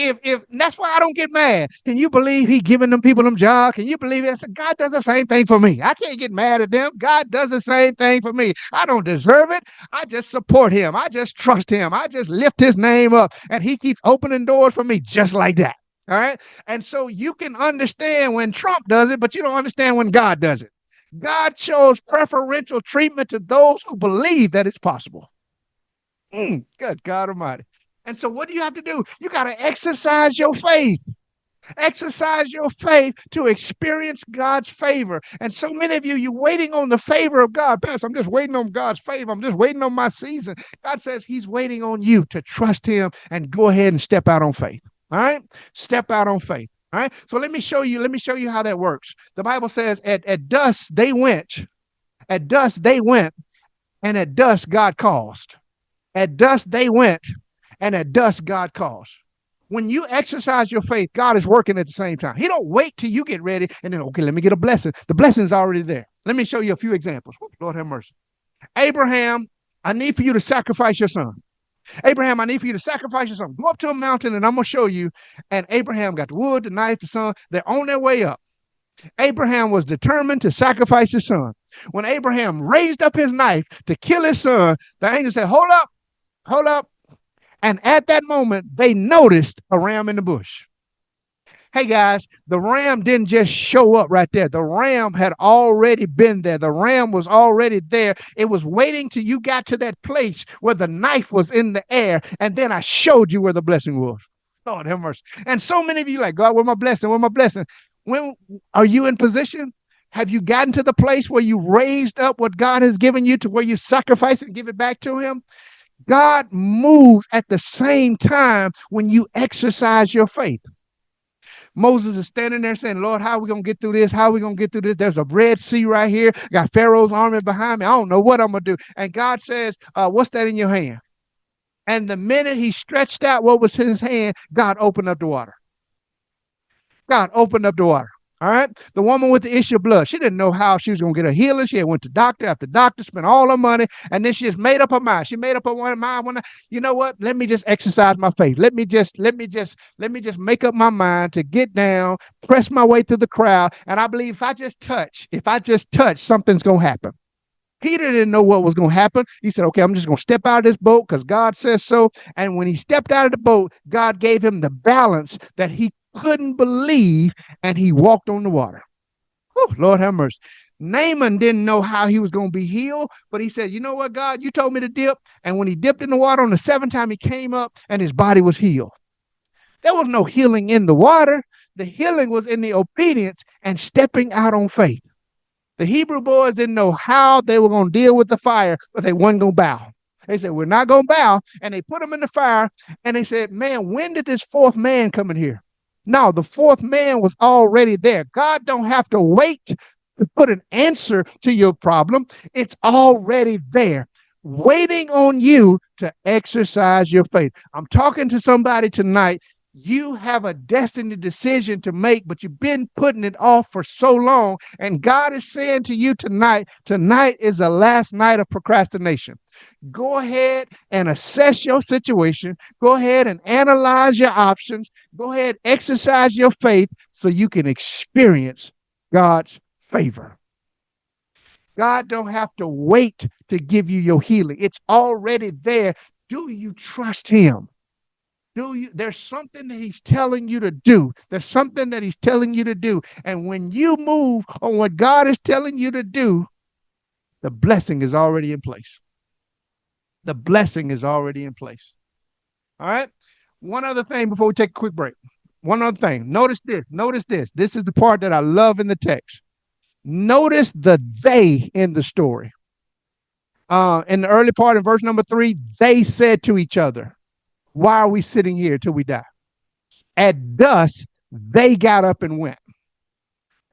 If that's why I don't get mad. Can you believe he giving them people them jobs? Can you believe it? I said, God does the same thing for me. I can't get mad at them. God does the same thing for me. I don't deserve it. I just support him. I just trust him. I just lift his name up, and he keeps opening doors for me just like that. All right. And so you can understand when Trump does it, but you don't understand when God does it. God shows preferential treatment to those who believe that it's possible. Good God Almighty. And so what do you have to do? You got to exercise your faith. Exercise your faith to experience God's favor. And so many of you, you're waiting on the favor of God. Pastor, I'm just waiting on God's favor. I'm just waiting on my season. God says he's waiting on you to trust him and go ahead and step out on faith. All right? Step out on faith. All right. So let me show you how that works. The Bible says at dusk they went. At dusk they went, and at dusk God caused. At dusk they went, and at dusk God calls. When you exercise your faith, God is working at the same time. He don't wait till you get ready and then, okay, let me get a blessing. The blessing is already there. Let me show you a few examples. Lord have mercy. Abraham, I need for you to sacrifice your son. Abraham, I need for you to sacrifice your son. Go up to a mountain and I'm going to show you. And Abraham got the wood, the knife, the son. They're on their way up. Abraham was determined to sacrifice his son. When Abraham raised up his knife to kill his son, the angel said, hold up, hold up. And at that moment, they noticed a ram in the bush. Hey guys, the ram didn't just show up right there. The ram had already been there. The ram was already there. It was waiting till you got to that place where the knife was in the air. And then I showed you where the blessing was. Lord have mercy. And so many of you like, God, where my blessing? Where my blessing? When are you in position? Have you gotten to the place where you raised up what God has given you to where you sacrifice it and give it back to him? God moves at the same time when you exercise your faith. Moses is standing there saying, Lord, how are we going to get through this? How are we going to get through this? There's a Red Sea right here. Got Pharaoh's army behind me. I don't know what I'm going to do. And God says, what's that in your hand? And the minute he stretched out what was in his hand, God opened up the water. God opened up the water. All right. The woman with the issue of blood, she didn't know how she was going to get a healing. She had went to doctor after doctor, spent all her money, and then she just made up her mind. She made up her mind. You know what? Let me just exercise my faith. Let me just make up my mind to get down, press my way through the crowd, and I believe if I just touch, something's going to happen. Peter didn't know what was going to happen. He said, okay, I'm just going to step out of this boat because God says so. And when he stepped out of the boat, God gave him the balance that he couldn't believe, and he walked on the water. Whew, Lord have mercy. Naaman didn't know how he was going to be healed, but he said, you know what, God, you told me to dip. And when he dipped in the water on the seventh time, he came up and his body was healed. There was no healing in the water. The healing was in the obedience and stepping out on faith. The Hebrew boys didn't know how they were going to deal with the fire, but they weren't going to bow. They said, we're not going to bow. And they put them in the fire. And they said, man, when did this fourth man come in here? No, the fourth man was already there. God don't have to wait to put an answer to your problem. It's already there, waiting on you to exercise your faith. I'm talking to somebody tonight. You have a destiny decision to make, but you've been putting it off for so long. And God is saying to you tonight is the last night of procrastination. Go ahead and assess your situation. Go ahead and analyze your options. Go ahead, exercise your faith so you can experience God's favor. God don't have to wait to give you your healing. It's already there. Do you trust him? There's something that he's telling you to do. There's something that he's telling you to do. And when you move on what God is telling you to do, the blessing is already in place. The blessing is already in place. All right. One other thing before we take a quick break. One other thing. Notice this. Notice this. This is the part that I love in the text. Notice the they in the story. In the early part of verse number 3, they said to each other, why are we sitting here till we die? At dusk, they got up and went.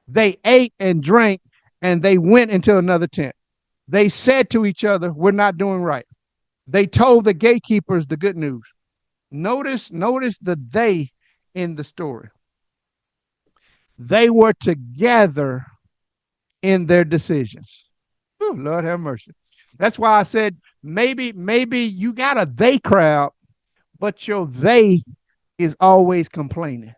They ate and drank, and they went into another tent. They said to each other, we're not doing right. They told the gatekeepers the good news. Notice the they in the story. They were together in their decisions. Ooh, Lord have mercy. That's why I said maybe you got a they crowd, but your they is always complaining.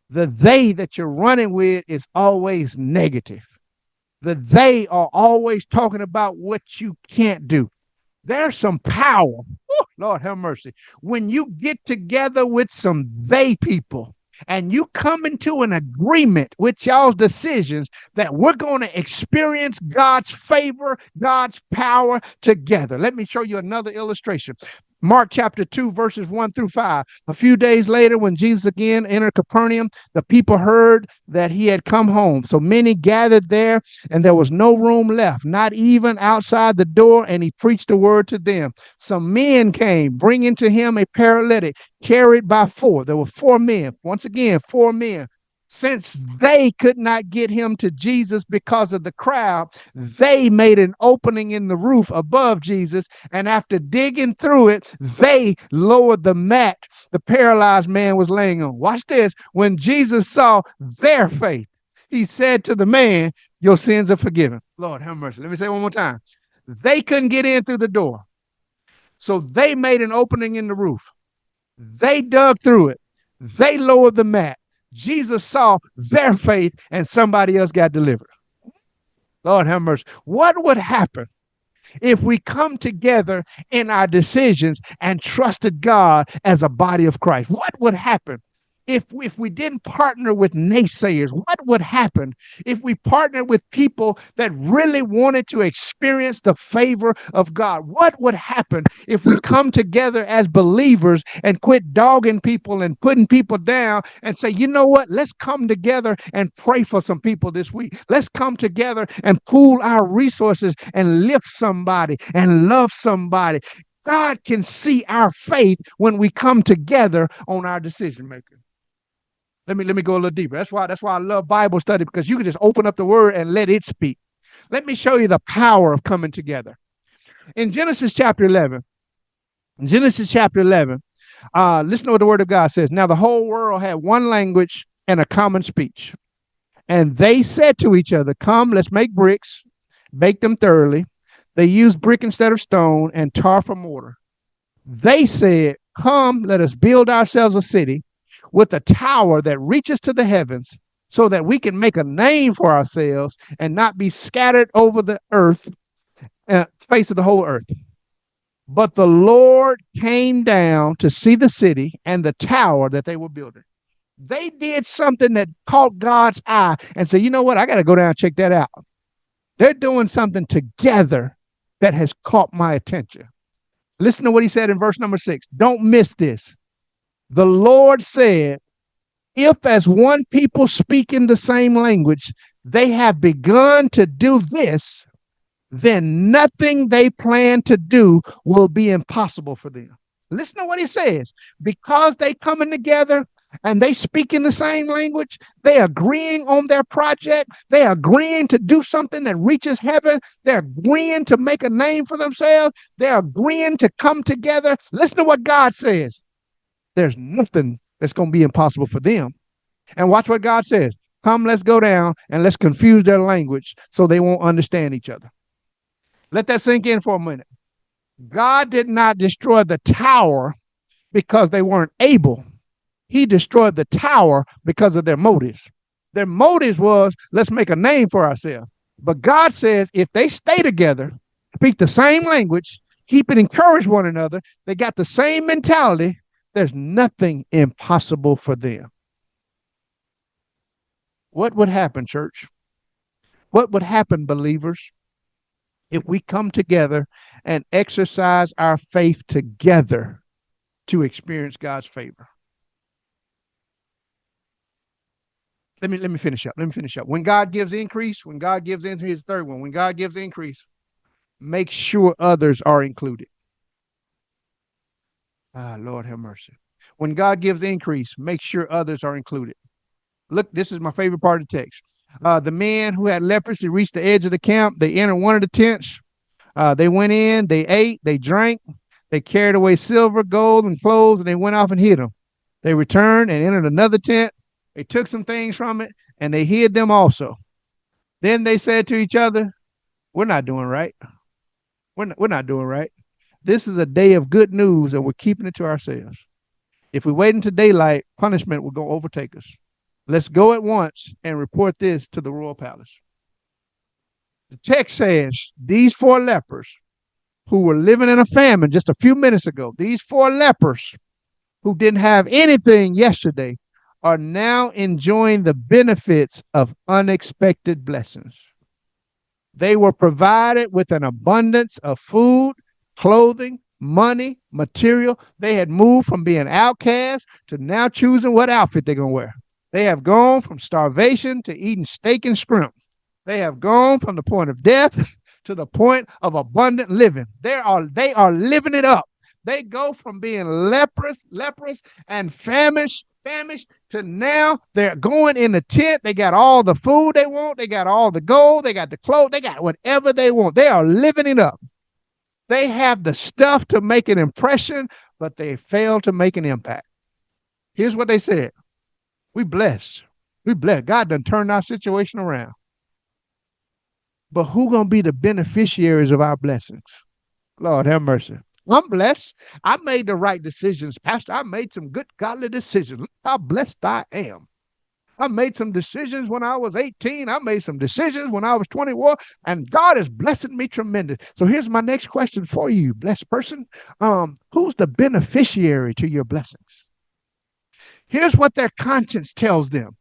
The they that you're running with is always negative. The they are always talking about what you can't do. There's some power. Woo, Lord have mercy. When you get together with some they people and you come into an agreement with y'all's decisions that we're going to experience God's favor, God's power together. Let me show you another illustration. Mark chapter 2, verses 1 through 5. A few days later, when Jesus again entered Capernaum, the people heard that he had come home. So many gathered there, and there was no room left, not even outside the door, and he preached the word to them. Some men came, bringing to him a paralytic, carried by four. There were four men. Once again, four men. Since they could not get him to Jesus because of the crowd, they made an opening in the roof above Jesus, and after digging through it, they lowered the mat the paralyzed man was laying on. Watch this. When Jesus saw their faith, he said to the man, your sins are forgiven. Lord have mercy. Let me say it one more time. They couldn't get in through the door, so they made an opening in the roof. They dug through it. They lowered the mat. Jesus saw their faith, and somebody else got delivered. Lord have mercy. What would happen if we come together in our decisions and trusted God as a body of Christ? What would happen if we didn't partner with naysayers? What would happen if we partnered with people that really wanted to experience the favor of God? What would happen if we come together as believers and quit dogging people and putting people down and say, you know what? Let's come together and pray for some people this week. Let's come together and pool our resources and lift somebody and love somebody. God can see our faith when we come together on our decision making. Let me go a little deeper. That's why I love Bible study, because you can just open up the word and let it speak. Let me show you the power of coming together. In Genesis chapter 11, listen to what the word of God says. Now the whole world had one language and a common speech. And they said to each other, come, let's make bricks, bake them thoroughly. They used brick instead of stone and tar for mortar. They said, come, let us build ourselves a city with a tower that reaches to the heavens, so that we can make a name for ourselves and not be scattered over the earth, face of the whole earth. But the Lord came down to see the city and the tower that they were building. They did something that caught God's eye and said, you know what? I got to go down and check that out. They're doing something together that has caught my attention. Listen to what he said in verse number 6. Don't miss this. The Lord said, if as one people speak in the same language, they have begun to do this, then nothing they plan to do will be impossible for them. Listen to what he says. Because they coming together and they speak in the same language, they agreeing on their project, they agreeing to do something that reaches heaven, they're agreeing to make a name for themselves, they're agreeing to come together. Listen to what God says. There's nothing that's going to be impossible for them. And watch what God says. Come, let's go down and let's confuse their language so they won't understand each other. Let that sink in for a minute. God did not destroy the tower because they weren't able. He destroyed the tower because of their motives. Their motives was, let's make a name for ourselves. But God says if they stay together, speak the same language, keep it, encourage one another, they got the same mentality, there's nothing impossible for them. What would happen, church? What would happen, believers, if we come together and exercise our faith together to experience God's favor? Let me finish up. When God gives increase, here's the third one. When God gives increase, make sure others are included. Lord have mercy. When God gives increase, make sure others are included. Look, this is my favorite part of the text. The men who had leprosy reached the edge of the camp. They entered one of the tents. They went in, they ate, they drank, they carried away silver, gold, and clothes, and they went off and hid them. They returned and entered another tent. They took some things from it, and they hid them also. Then they said to each other, we're not doing right. We're not doing right. This is a day of good news, and we're keeping it to ourselves. If we wait until daylight, punishment will go overtake us. Let's go at once and report this to the royal palace. The text says these 4 lepers who were living in a famine just a few minutes ago, these 4 lepers who didn't have anything yesterday are now enjoying the benefits of unexpected blessings. They were provided with an abundance of food, clothing, money, material. They had moved from being outcasts to now choosing what outfit they're going to wear. They have gone from starvation to eating steak and shrimp. They have gone from the point of death to the point of abundant living. They are living it up. They go from being leprous and famished to now they're going in the tent. They got all the food they want. They got all the gold. They got the clothes. They got whatever they want. They are living it up. They have the stuff to make an impression, but they fail to make an impact. Here's what they said. We blessed. We blessed. God done turned our situation around. But who gonna be the beneficiaries of our blessings? Lord have mercy. I'm blessed. I made the right decisions, Pastor. I made some good godly decisions. Look how blessed I am. I made some decisions when I was 18. I made some decisions when I was 21, and God is blessing me tremendous. So here's my next question for you, blessed person. Who's the beneficiary to your blessings? Here's what their conscience tells them.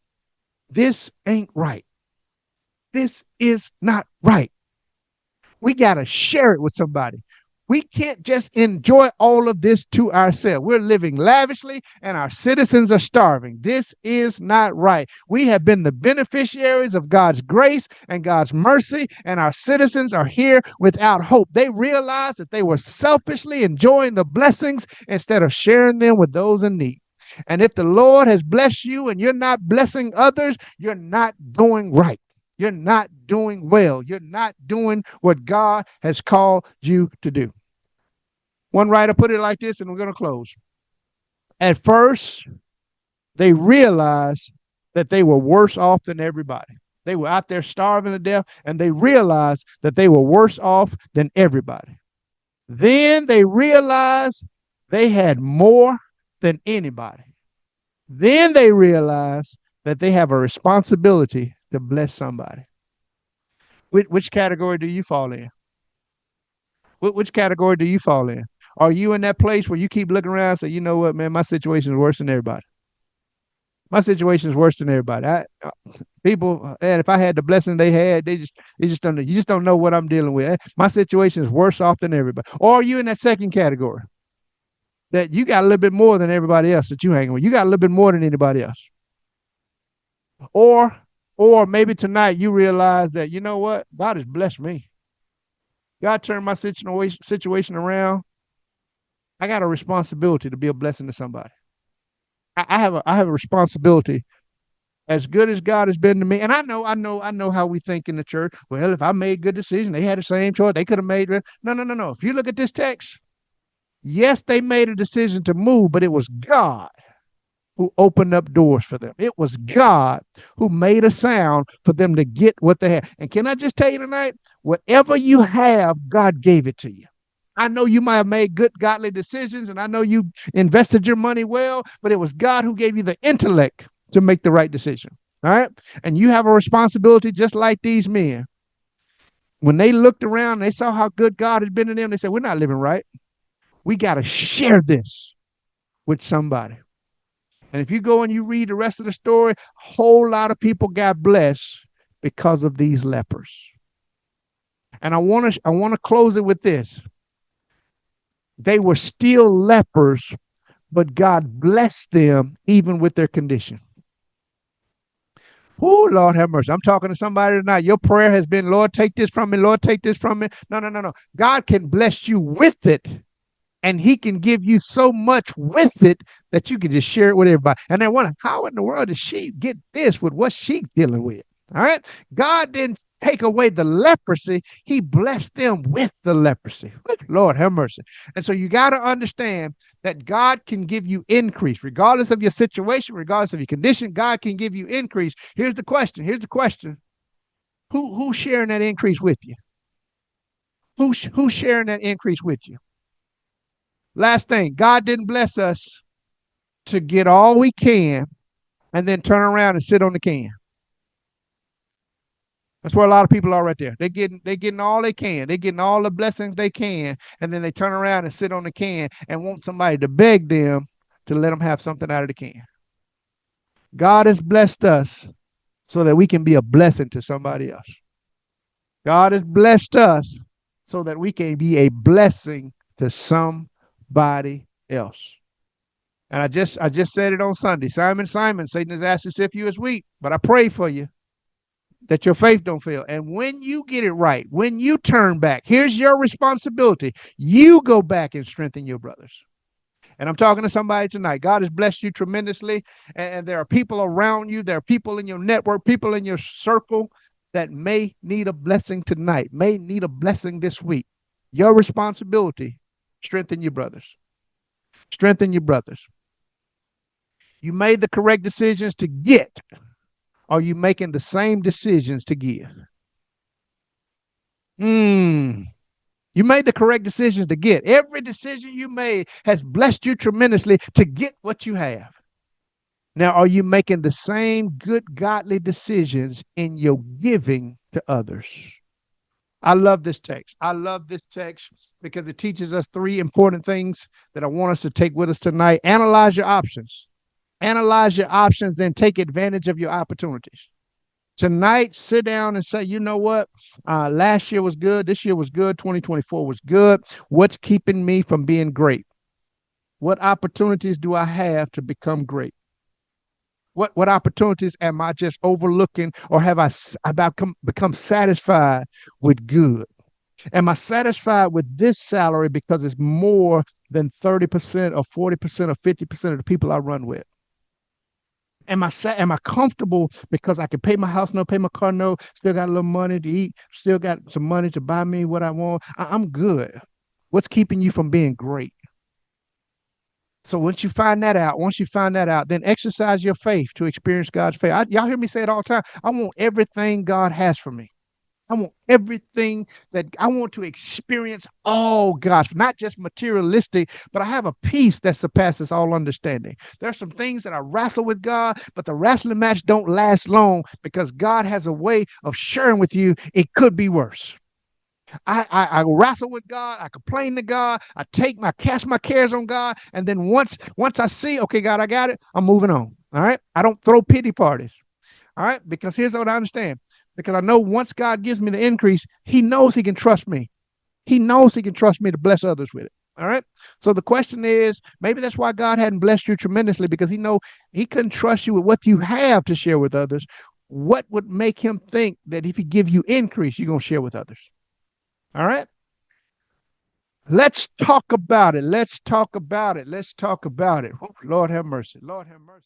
This ain't right. This is not right. We got to share it with somebody. We can't just enjoy all of this to ourselves. We're living lavishly and our citizens are starving. This is not right. We have been the beneficiaries of God's grace and God's mercy, and our citizens are here without hope. They realized that they were selfishly enjoying the blessings instead of sharing them with those in need. And if the Lord has blessed you and you're not blessing others, you're not doing right. You're not doing well. You're not doing what God has called you to do. One writer put it like this, and we're going to close. At first, they realized that they were worse off than everybody. They were out there starving to death, and they realized that they were worse off than everybody. Then they realized they had more than anybody. Then they realized that they have a responsibility to bless somebody. Which category do you fall in? Which category do you fall in? Are you in that place where you keep looking around and say, you know what, man, my situation is worse than everybody? My situation is worse than everybody. People, and if I had the blessing they had, you just don't know what I'm dealing with. My situation is worse off than everybody. Or are you in that second category? That you got a little bit more than everybody else that you hang with. You got a little bit more than anybody else. Or maybe tonight you realize that, you know what? God has blessed me. God turned my situation around. I got a responsibility to be a blessing to somebody. I have a responsibility. As good as God has been to me, and I know how we think in the church. Well, if I made good decisions, they had the same choice. They could have made it. No. If you look at this text, yes, they made a decision to move, but it was God who opened up doors for them. It was God who made a sound for them to get what they had. And can I just tell you tonight, whatever you have, God gave it to you. I know you might have made good godly decisions, and I know you invested your money well, but it was God who gave you the intellect to make the right decision. All right? And you have a responsibility just like these men. When they looked around and they saw how good God had been to them, they said, we're not living right. We got to share this with somebody. And if you go and you read the rest of the story, a whole lot of people got blessed because of these lepers. And I want to close it with this. They were still lepers, but God blessed them even with their condition. Oh, Lord have mercy. I'm talking to somebody tonight. Your prayer has been, Lord, take this from me. Lord, take this from me. No. God can bless you with it, and he can give you so much with it that you can just share it with everybody. And they're wondering, how in the world did she get this with what she's dealing with? All right. God didn't take away the leprosy. He blessed them with the leprosy. Lord have mercy. And so you got to understand that God can give you increase, regardless of your situation, regardless of your condition. God can give you increase. Here's the question. Who's sharing that increase with you? Who's sharing that increase with you? Last thing, God didn't bless us to get all we can and then turn around and sit on the can. That's where a lot of people are right there. They're getting all they can. They're getting all the blessings they can, and then they turn around and sit on the can and want somebody to beg them to let them have something out of the can. God has blessed us so that we can be a blessing to somebody else. God has blessed us so that we can be a blessing to somebody else. And I just said it on Sunday. Simon, Satan has asked to sift you as wheat, but I pray for you that your faith don't fail. And when you get it right, when you turn back, here's your responsibility. You go back and strengthen your brothers. And I'm talking to somebody tonight. God has blessed you tremendously. And there are people around you. There are people in your network, people in your circle that may need a blessing tonight, may need a blessing this week. Your responsibility, strengthen your brothers. Strengthen your brothers. You made the correct decisions to get. Are you making the same decisions to give? You made the correct decisions to get. Every decision you made has blessed you tremendously to get what you have. Now, are you making the same good, godly decisions in your giving to others? I love this text. I love this text because it teaches us three important things that I want us to take with us tonight. Analyze your options. Analyze your options, then take advantage of your opportunities. Tonight, sit down and say, you know what? Last year was good. This year was good. 2024 was good. What's keeping me from being great? What opportunities do I have to become great? What opportunities am I just overlooking, or have I become satisfied with good? Am I satisfied with this salary because it's more than 30% or 40% or 50% of the people I run with? Am I comfortable because I can pay my house note, pay my car note, still got a little money to eat, still got some money to buy me what I want? I'm good. What's keeping you from being great? So once you find that out, then exercise your faith to experience God's faith. Y'all hear me say it all the time. I want everything God has for me. I want everything that I want to experience all God's, not just materialistic, but I have a peace that surpasses all understanding. There are some things that I wrestle with God, but the wrestling match don't last long because God has a way of sharing with you it could be worse. I wrestle with God. I complain to God. I cast my cares on God. And then once I see, okay, God, I got it, I'm moving on. All right. I don't throw pity parties. All right. Because here's what I understand. Because I know once God gives me the increase, he knows he can trust me. He knows he can trust me to bless others with it. All right. So the question is, maybe that's why God hadn't blessed you tremendously, because he know he couldn't trust you with what you have to share with others. What would make him think that if he give you increase, you're going to share with others? All right. Let's talk about it. Oh, Lord have mercy. Lord have mercy.